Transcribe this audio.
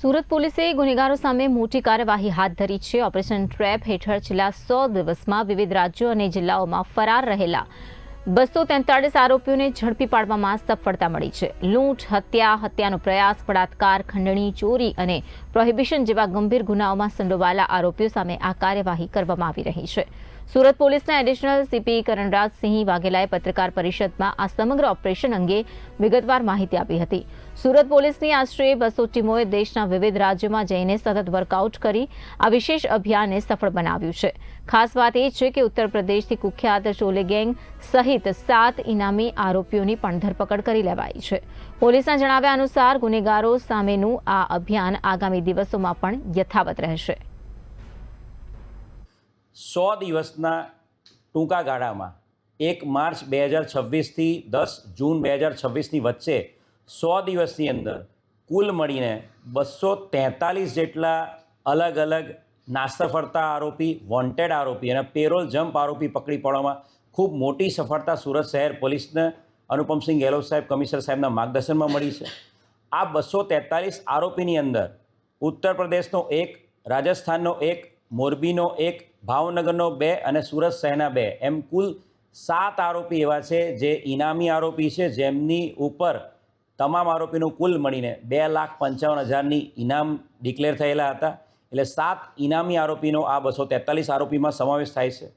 સુરત પોલીસે ગુનેગારો સામે મોટી કાર્યવાહી હાથ ધરી છે। ઓપરેશન ટ્રેપ હેઠળ છેલ્લા 100 દિવસમાં વિવિધ રાજ્યો અને જિલ્લાઓમાં ફરાર રહેલા 243 આરોપીઓને ઝડપી પાડવામાં સફળતા મળી છે। લૂંટ, હત્યા, હત્યાનો પ્રયાસ, બળાત્કાર, ખંડણી, ચોરી અને પ્રોહિબિશન જેવા ગંભીર ગુનાઓમાં સંડોવાયેલા આરોપીઓ સામે આ કાર્યવાહી કરવામાં આવી રહી છે। સુરત પોલીસના એડિશનલ સીપી કરણરાજસિંહ વાઘેલાએ પત્રકાર પરિષદમાં આ સમગ્ર ઓપરેશન અંગે વિગતવાર માહિતી આપી હતી। સુરત પોલીસની આશરે 200 ટીમોએ દેશના વિવિધ રાજ્યોમાં જઈને સતત વર્કઆઉટ કરી આ વિશેષ અભિયાનને સફળ બનાવ્યું છે। ખાસ વાત એ છે કે ઉત્તર પ્રદેશથી કુખ્યાત ચોલે ગેંગ સહિત 7 ઇનામી આરોપીઓની પણ ધરપકડ કરી લેવાઈ છે। પોલીસના જણાવ્યા અનુસાર ગુનેગારો સામેનું આ અભિયાન આગામી દિવસોમાં પણ યથાવત રહેશે। 100 દિવસના ટૂંકા ગાળામાં 1 માર્ચ 2026 થી 10 જૂન 2026ની વચ્ચે 100 દિવસની અંદર કુલ મળીને 243 જેટલા અલગ અલગ નાસ્તા ફરતા આરોપી, વોન્ટેડ આરોપી અને પેરોલ જમ્પ આરોપી પકડી પાડવામાં ખૂબ મોટી સફળતા સુરત શહેર પોલીસને અનુપમસિંહ ગેહલોત સાહેબ, કમિશનર સાહેબના માર્ગદર્શનમાં મળી છે। આ 243 આરોપીની અંદર ઉત્તર પ્રદેશનો 1, રાજસ્થાનનો 1, મોરબીનો 1, ભાવનગરનો 2 અને સુરત શહેરના 2 એમ કુલ 7 આરોપી એવા છે જે ઇનામી આરોપી છે, જેમની ઉપર તમામ આરોપીનું કુલ મળીને 2,55,000ની ઇનામ ડિક્લેર થયેલા હતા। એટલે 7 ઇનામી આરોપીનો આ 243 આરોપીમાં સમાવેશ થાય છે।